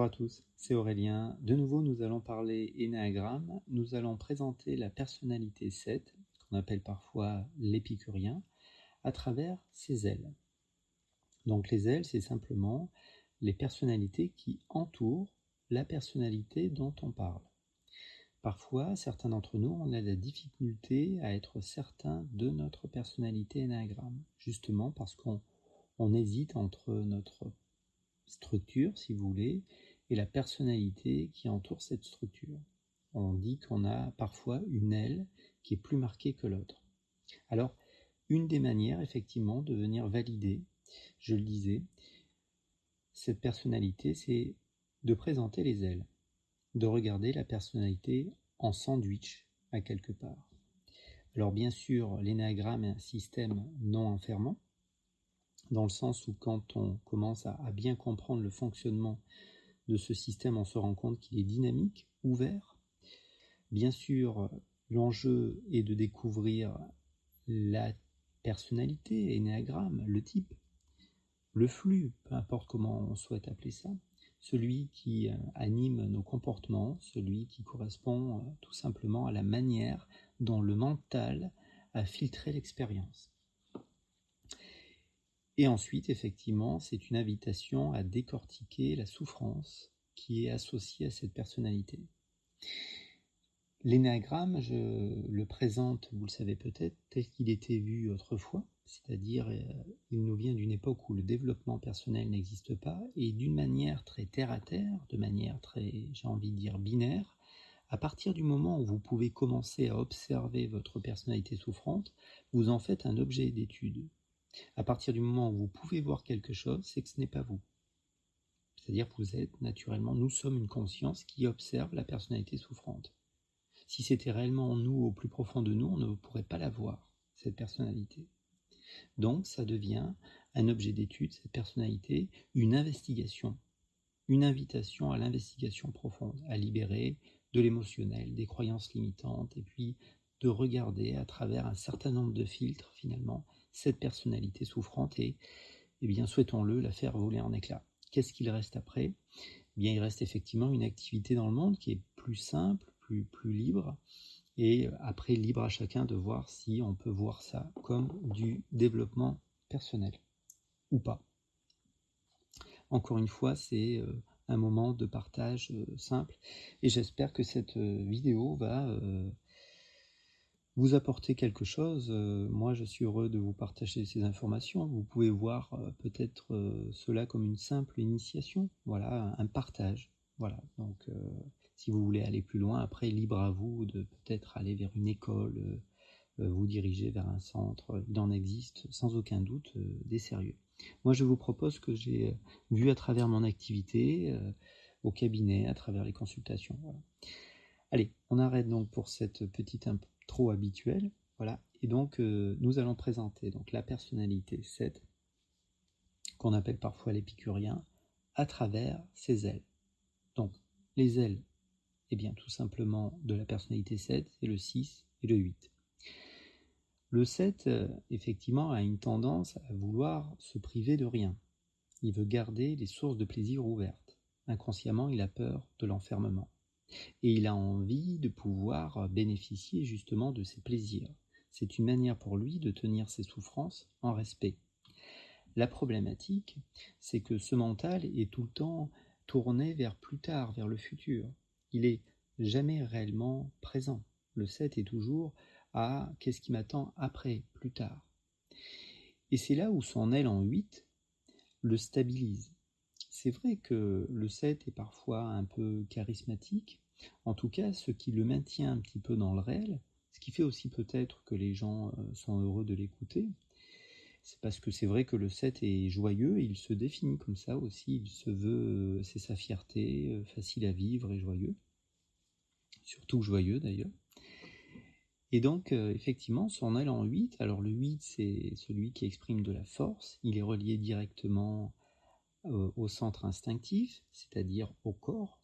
à tous, c'est Aurélien. De nouveau, nous allons parler énéagramme. Nous allons présenter la personnalité 7, qu'on appelle parfois l'épicurien, à travers ses ailes. Donc les ailes, c'est simplement les personnalités qui entourent la personnalité dont on parle. Parfois, certains d'entre nous, on a la difficulté à être certain de notre personnalité énéagramme, justement parce qu'on hésite entre notre structure, si vous voulez, et la personnalité qui entoure cette structure. On dit qu'on a parfois une aile qui est plus marquée que l'autre. Alors, une des manières, effectivement, de venir valider, je le disais, cette personnalité, c'est de présenter les ailes, de regarder la personnalité en sandwich, à quelque part. Alors, bien sûr, l'énéagramme est un système non enfermant, dans le sens où quand on commence à bien comprendre le fonctionnement de ce système, on se rend compte qu'il est dynamique, ouvert. Bien sûr, l'enjeu est de découvrir la personnalité, énéagramme, le type, le flux, peu importe comment on souhaite appeler ça, celui qui anime nos comportements, celui qui correspond tout simplement à la manière dont le mental a filtré l'expérience. Et ensuite, effectivement, c'est une invitation à décortiquer la souffrance qui est associée à cette personnalité. L'énéagramme, je le présente, vous le savez peut-être, tel qu'il était vu autrefois, c'est-à-dire il nous vient d'une époque où le développement personnel n'existe pas, et d'une manière très terre-à-terre, de manière très, j'ai envie de dire, binaire, à partir du moment où vous pouvez commencer à observer votre personnalité souffrante, vous en faites un objet d'étude. À partir du moment où vous pouvez voir quelque chose, c'est que ce n'est pas vous. C'est-à-dire que vous êtes naturellement, nous sommes une conscience qui observe la personnalité souffrante. Si c'était réellement en nous, au plus profond de nous, on ne pourrait pas la voir, cette personnalité. Donc ça devient un objet d'étude, cette personnalité, une investigation, une invitation à l'investigation profonde, à libérer de l'émotionnel, des croyances limitantes, et puis de regarder à travers un certain nombre de filtres, finalement, cette personnalité souffrante et, eh bien, souhaitons-le, la faire voler en éclats. Qu'est-ce qu'il reste après ? Eh bien, il reste effectivement une activité dans le monde qui est plus simple, plus libre, et après, libre à chacun de voir si on peut voir ça comme du développement personnel ou pas. Encore une fois, c'est un moment de partage simple, et j'espère que cette vidéo va vous apporter quelque chose. Moi, je suis heureux de vous partager ces informations. Vous pouvez voir peut-être cela comme une simple initiation, voilà, un partage. Voilà, donc si vous voulez aller plus loin, après, libre à vous de peut-être aller vers une école, vous diriger vers un centre. Il en existe sans aucun doute des sérieux. Moi, je vous propose que j'ai vu à travers mon activité, au cabinet, à travers les consultations. Voilà. Allez, on arrête donc pour cette petite intro habituelle. Voilà. Et donc, nous allons présenter donc, la personnalité 7, qu'on appelle parfois l'épicurien, à travers ses ailes. Donc, les ailes, eh bien, tout simplement, de la personnalité 7, c'est le 6 et le 8. Le 7, effectivement, a une tendance à vouloir se priver de rien. Il veut garder les sources de plaisir ouvertes. Inconsciemment, il a peur de l'enfermement. Et il a envie de pouvoir bénéficier justement de ses plaisirs. C'est une manière pour lui de tenir ses souffrances en respect. La problématique, c'est que ce mental est tout le temps tourné vers plus tard, vers le futur. Il est jamais réellement présent. Le 7 est toujours à qu'est-ce qui m'attend après, plus tard. Et c'est là où son aile en 8 le stabilise. C'est vrai que le 7 est parfois un peu charismatique, en tout cas ce qui le maintient un petit peu dans le réel, ce qui fait aussi peut-être que les gens sont heureux de l'écouter, c'est parce que c'est vrai que le 7 est joyeux et il se définit comme ça aussi, il se veut, c'est sa fierté, facile à vivre et joyeux, surtout joyeux d'ailleurs. Et donc, effectivement, son aile en 8, alors le 8 c'est celui qui exprime de la force, il est relié directement au centre instinctif, c'est-à-dire au corps.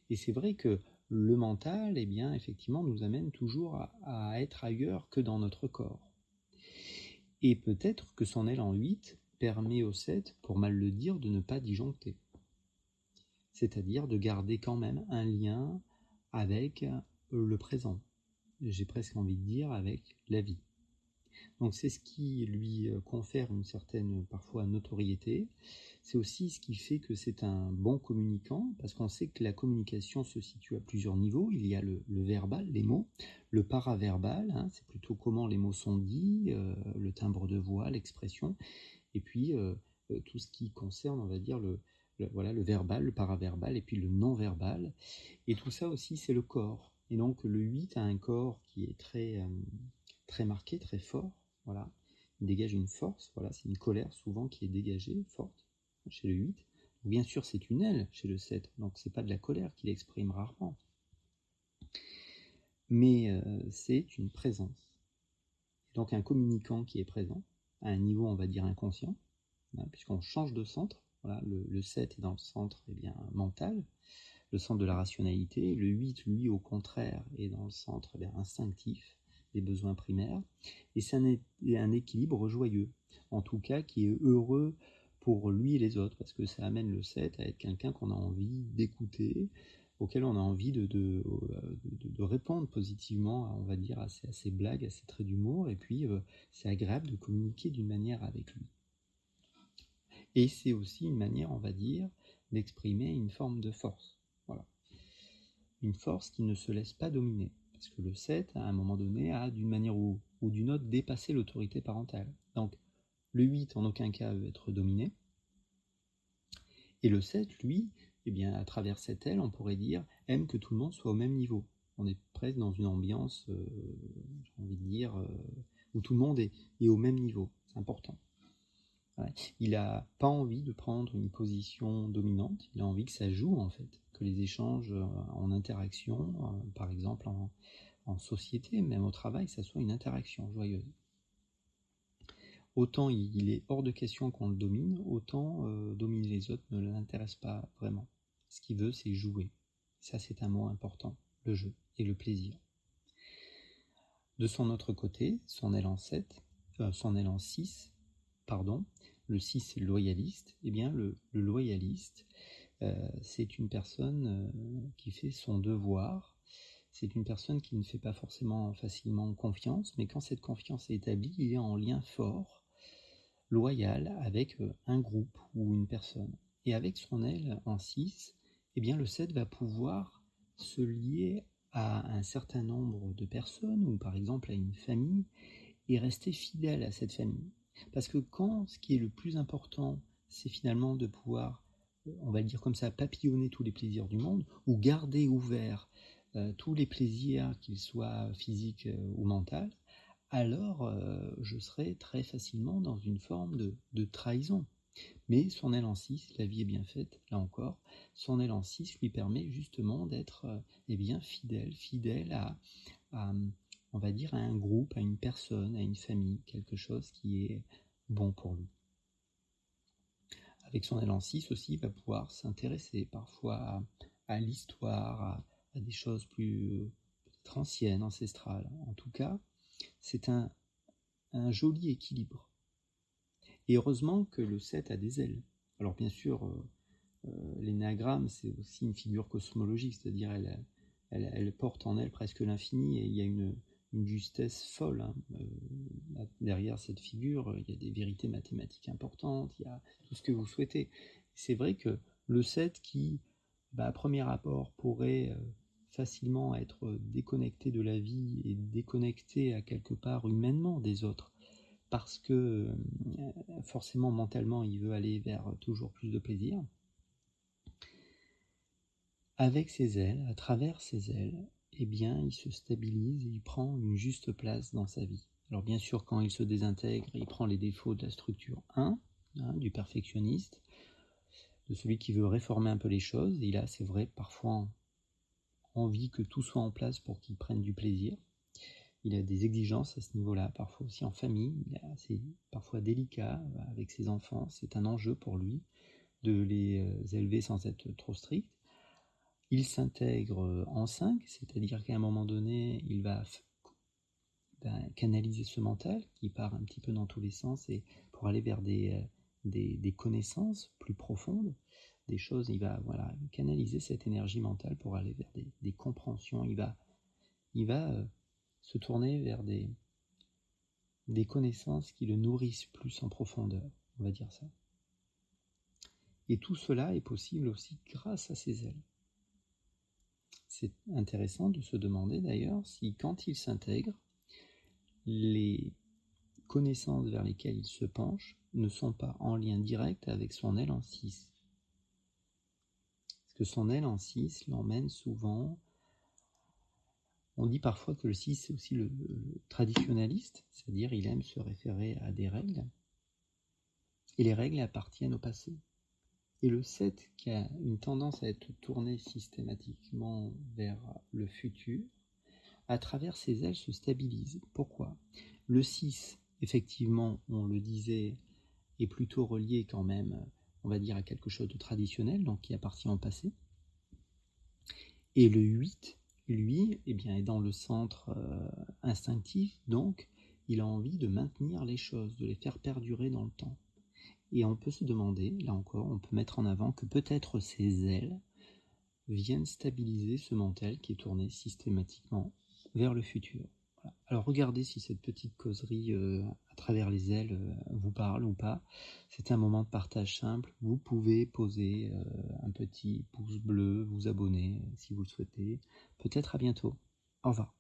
Et c'est vrai que le mental, eh bien, effectivement, nous amène toujours à être ailleurs que dans notre corps. Et peut-être que son aile en 8 permet au 7, pour mal le dire, de ne pas disjoncter. c'est-à-dire de garder quand même un lien avec le présent. J'ai presque envie de dire avec la vie. Donc c'est ce qui lui confère une certaine parfois notoriété. C'est aussi ce qui fait que c'est un bon communicant, parce qu'on sait que la communication se situe à plusieurs niveaux. Il y a le verbal, les mots, le paraverbal, hein, c'est plutôt comment les mots sont dits, le timbre de voix, l'expression, et puis tout ce qui concerne, on va dire, voilà, le verbal, le paraverbal, et puis le non-verbal. Et tout ça aussi, c'est le corps. Et donc le 8 a un corps qui est très marqué, très fort. Voilà. Il dégage une force. Voilà. C'est une colère souvent qui est dégagée, forte, chez le 8. Bien sûr, c'est une aile chez le 7. Donc c'est pas de la colère qu'il exprime rarement. Mais c'est une présence. Donc un communicant qui est présent, à un niveau, on va dire, inconscient, hein, puisqu'on change de centre. Voilà, le 7 est dans le centre mental, le centre de la rationalité. Le 8, lui, au contraire, est dans le centre instinctif, des besoins primaires. Et c'est un équilibre joyeux, en tout cas qui est heureux pour lui et les autres, parce que ça amène le 7 à être quelqu'un qu'on a envie d'écouter, auquel on a envie de répondre positivement, on va dire, à ses blagues, à ses traits d'humour, et puis c'est agréable de communiquer d'une manière avec lui. Et c'est aussi une manière, on va dire, d'exprimer une forme de force. Voilà. Une force qui ne se laisse pas dominer. Parce que le 7, à un moment donné, a d'une manière ou d'une autre dépassé l'autorité parentale. Donc, le 8, en aucun cas, veut être dominé. Et le 7, lui, eh bien, à travers cette aile, on pourrait dire, aime que tout le monde soit au même niveau. On est presque dans une ambiance, j'ai envie de dire, où tout le monde est au même niveau. C'est important. Ouais. Il n'a pas envie de prendre une position dominante, il a envie que ça joue en fait, que les échanges en interaction, par exemple en société, même au travail, ça soit une interaction joyeuse. Autant il est hors de question qu'on le domine, autant dominer les autres ne l'intéresse pas vraiment. Ce qu'il veut, c'est jouer. Ça, c'est un mot important, le jeu et le plaisir. De son autre côté, son aile en 6, pardon, le 6 c'est le loyaliste, eh bien le loyaliste, c'est une personne qui fait son devoir, c'est une personne qui ne fait pas forcément facilement confiance, mais quand cette confiance est établie, il est en lien fort, loyal avec un groupe ou une personne. Et avec son aile en 6, eh bien le 7 va pouvoir se lier à un certain nombre de personnes, ou par exemple à une famille, et rester fidèle à cette famille. Parce que quand ce qui est le plus important, c'est finalement de pouvoir, on va le dire comme ça, papillonner tous les plaisirs du monde, ou garder ouverts tous les plaisirs, qu'ils soient physiques ou mentaux, alors je serai très facilement dans une forme de trahison. Mais son aile en 6, la vie est bien faite, là encore, son aile en 6 lui permet justement d'être fidèle à, on va dire, à un groupe, à une personne, à une famille, quelque chose qui est bon pour lui. Avec son aile en 6 aussi, il va pouvoir s'intéresser parfois à l'histoire, à des choses plus peut-être anciennes, ancestrales. En tout cas, c'est un joli équilibre. Et heureusement que le 7 a des ailes. Alors bien sûr, l'énéagramme, c'est aussi une figure cosmologique, c'est-à-dire elle porte en elle presque l'infini, et il y a une justesse folle. Hein. Derrière cette figure, il y a des vérités mathématiques importantes, il y a tout ce que vous souhaitez. C'est vrai que le 7 qui, à premier abord, pourrait facilement être déconnecté de la vie et déconnecté à quelque part humainement des autres, parce que forcément mentalement il veut aller vers toujours plus de plaisir. Avec ses ailes, à travers ses ailes, eh bien il se stabilise et il prend une juste place dans sa vie. Alors bien sûr, quand il se désintègre, il prend les défauts de la structure 1, hein, du perfectionniste, de celui qui veut réformer un peu les choses. Il a, c'est vrai, parfois envie que tout soit en place pour qu'il prenne du plaisir. Il a des exigences à ce niveau-là, parfois aussi en famille. C'est parfois délicat avec ses enfants. C'est un enjeu pour lui de les élever sans être trop strict. Il s'intègre en 5, c'est-à-dire qu'à un moment donné, il va canaliser ce mental qui part un petit peu dans tous les sens et pour aller vers des connaissances plus profondes. des choses, il va canaliser cette énergie mentale pour aller vers des compréhensions, il va se tourner vers des connaissances qui le nourrissent plus en profondeur, on va dire ça. Et tout cela est possible aussi grâce à ses ailes. C'est intéressant de se demander d'ailleurs si quand il s'intègre, les connaissances vers lesquelles il se penche ne sont pas en lien direct avec son aile en 6. Parce que son aile en 6 l'emmène souvent. On dit parfois que le 6 c'est aussi le traditionnaliste, c'est-à-dire il aime se référer à des règles, et les règles appartiennent au passé. Et le 7 qui a une tendance à être tourné systématiquement vers le futur, à travers ses ailes se stabilise. Pourquoi ? Le 6, effectivement, on le disait, est plutôt relié quand même, on va dire, à quelque chose de traditionnel, donc qui appartient au passé. Et le 8, lui, est dans le centre instinctif, donc il a envie de maintenir les choses, de les faire perdurer dans le temps. Et on peut se demander, là encore, on peut mettre en avant que peut-être ces ailes viennent stabiliser ce mental qui est tourné systématiquement vers le futur. Voilà. Alors regardez si cette petite causerie à travers les ailes vous parle ou pas. C'est un moment de partage simple. Vous pouvez poser un petit pouce bleu, vous abonner si vous le souhaitez. Peut-être à bientôt. Au revoir.